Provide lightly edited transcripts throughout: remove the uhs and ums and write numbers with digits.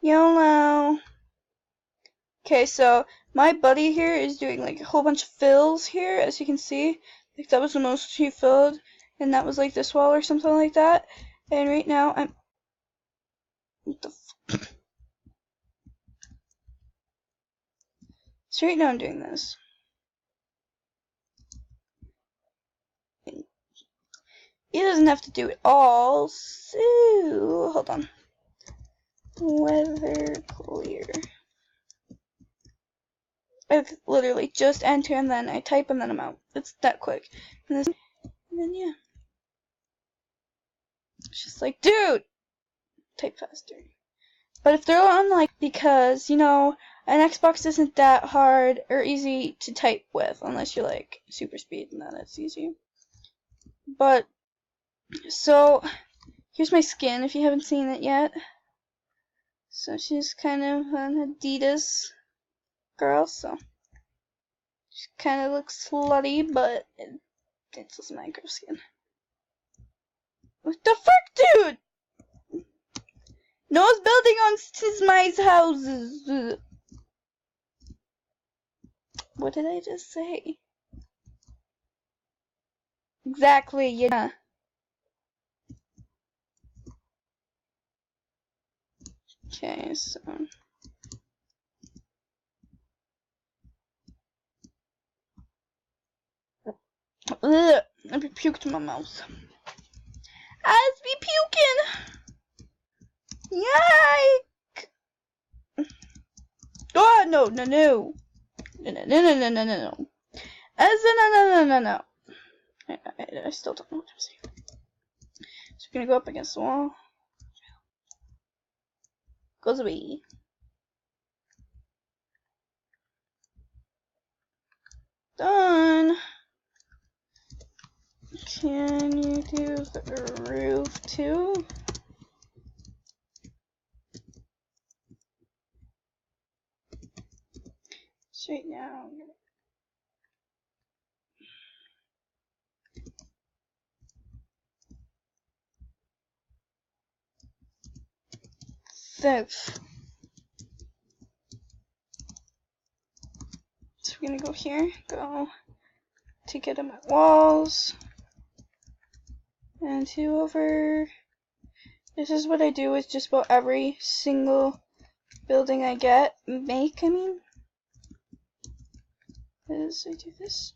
YOLO. Okay, so my buddy here is doing like a whole bunch of fills here, as you can see. Like that was the most he filled, and that was like this wall or something like that. And right now I'm what the so right now I'm doing this. And he doesn't have to do it all, so hold on. Weather clear. I literally just enter and then I type and then I'm out. It's that quick. And then yeah. It's just like, dude, type faster. But if they're on like, because, you know, an Xbox isn't that hard or easy to type with unless you're like super speed and then it's easy. But, so, here's my skin if you haven't seen it yet. So she's kind of an Adidas girl, so she kind of looks slutty, but it's just micro skin. What the fuck, dude? No one's building on Sismai's houses. What did I just say? Exactly, yeah. Okay, so ugh, I puked in my mouth. I just be puking. Yike! Oh no no no no no no no no no no. No. I still don't know what I'm saying. So we're gonna go up against the wall. Goes away. Done. Can you do the roof too? So right now I'm gonna so we're gonna go here, go to get on my walls, and two over. This is what I do with just about every single building I get. I mean. Is I do this.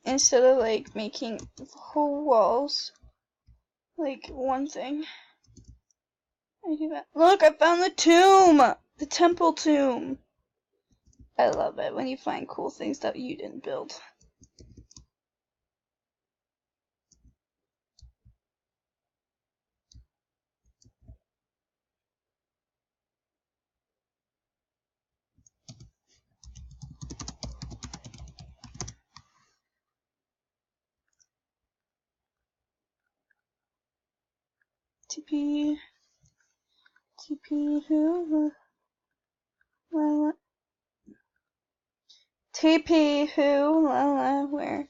Instead of like making whole walls like one thing, I do that. Look, I found the tomb! The temple tomb! I love it when you find cool things that you didn't build. TP who? TP who? Where?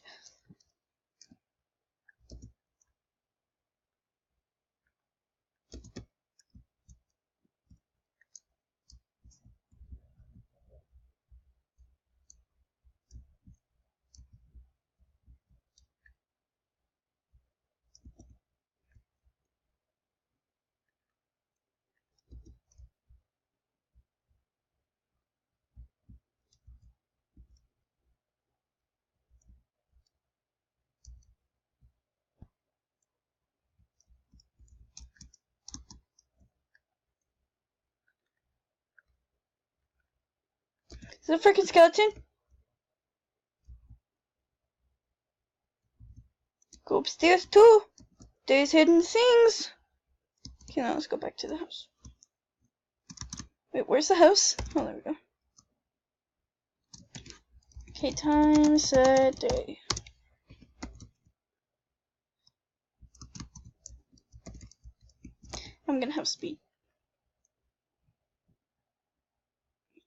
Is it a freaking skeleton? Go upstairs too. There's hidden things. Okay, now let's go back to the house. Wait, where's the house? Oh, there we go. Okay, time, set, day. I'm gonna have speed.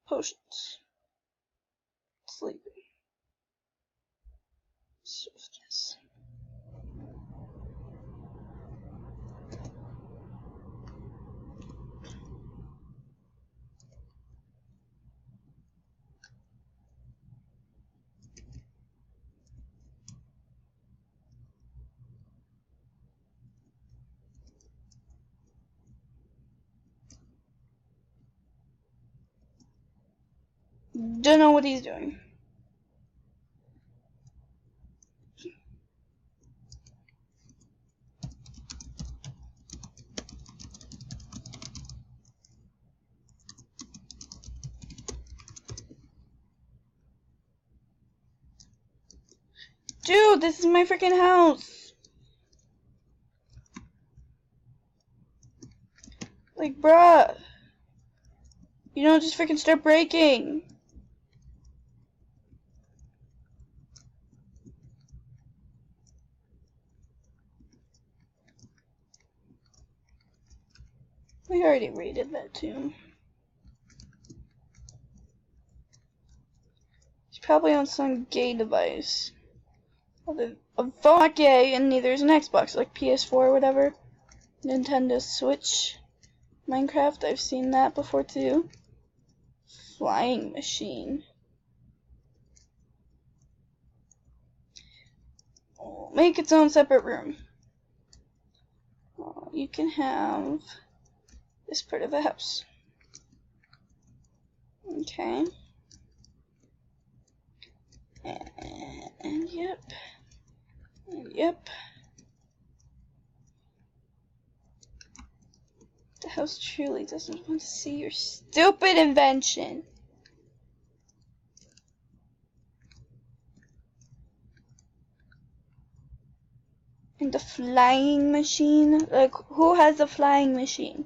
Potions. Sleeping. Swiftness. Don't know what he's doing. Dude, this is my freaking house. Like, bruh. You don't just freaking start breaking. We already raided that too. He's probably on some gay device. A phone not gay, and neither is an Xbox, like PS4 or whatever. Nintendo Switch. Minecraft, I've seen that before too. Flying machine. Oh, make its own separate room. Oh, you can have this part of the house. Okay. And yep. And yep. The house truly doesn't want to see your stupid invention. And the flying machine? Like, who has a flying machine?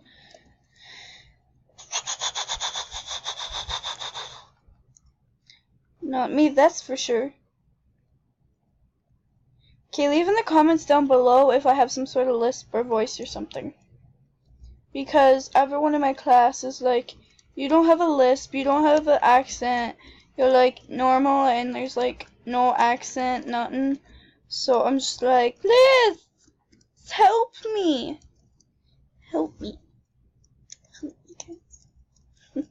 Not me, that's for sure. Okay, leave in the comments down below if I have some sort of lisp or voice or something. Because everyone in my class is like, you don't have a lisp, you don't have an accent, you're like normal and there's like no accent, nothing. So I'm just like, Liz, help me. Help me. Okay.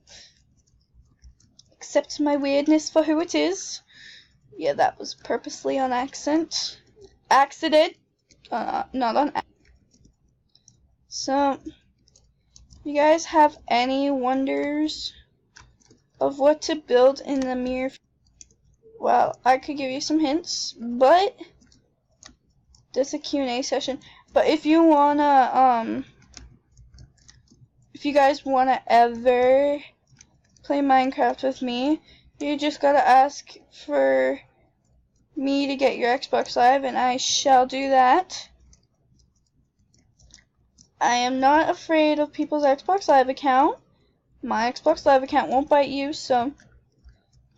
Accept my weirdness for who it is. Yeah, that was purposely on accident. Not on accident. So, you guys have any wonders of what to build in the near future? Well, I could give you some hints, but there's a Q&A session. But if you wanna, if you guys wanna ever play Minecraft with me, you just gotta ask for me to get your Xbox Live, and I shall do that. I am not afraid of people's Xbox Live account. My Xbox Live account won't bite you, so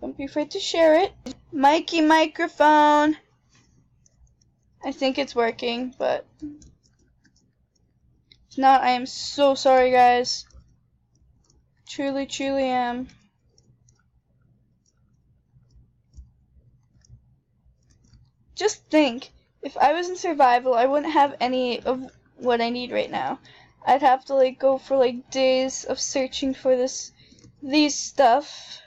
don't be afraid to share it. Mikey microphone. I think it's working, but if not, I am so sorry, guys. Truly, truly am. Just think, if I was in survival, I wouldn't have any of what I need right now. I'd have to like go for like days of searching for this stuff,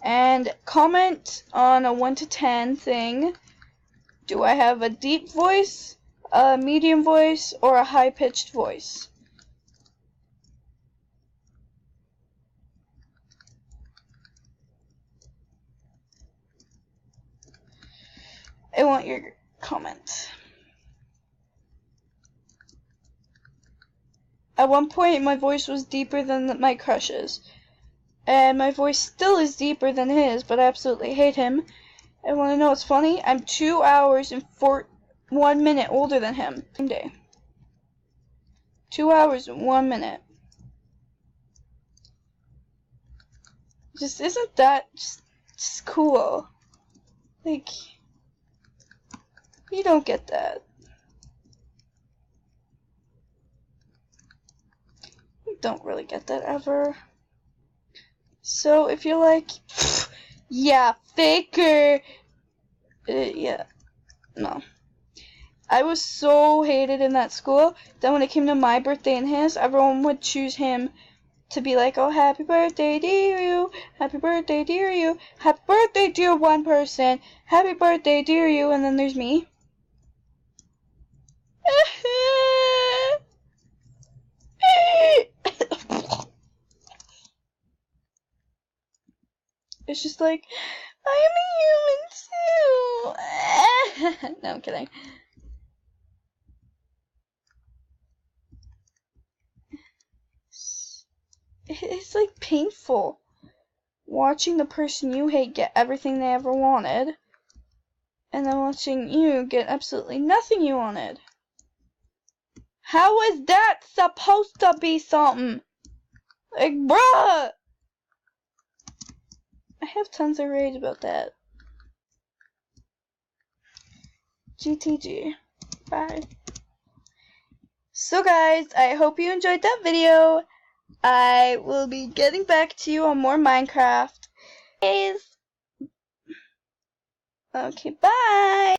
and comment on a 1 to 10 thing. Do I have a deep voice, a medium voice, or a high-pitched voice? I want your comment. At one point, my voice was deeper than my crush's. And my voice still is deeper than his, but I absolutely hate him. And wanna know what's funny? I'm 2 hours and 1 minute older than him. Same day. 2 hours and 1 minute. Just isn't that just cool? Like, you don't get that. don't really get that ever. So if you're like, yeah, faker, yeah, no. I was so hated in that school that when it came to my birthday and his, everyone would choose him to be like, oh, happy birthday, dear you, happy birthday, dear you, happy birthday, dear one person, happy birthday, dear you, and then there's me. It's just like, I am a human too. No, I'm kidding. It's like painful watching the person you hate get everything they ever wanted, and then watching you get absolutely nothing you wanted. How is that supposed to be something? Like, bruh! I have tons of rage about that. GTG. Bye. So guys, I hope you enjoyed that video. I will be getting back to you on more Minecraft. Okay, bye!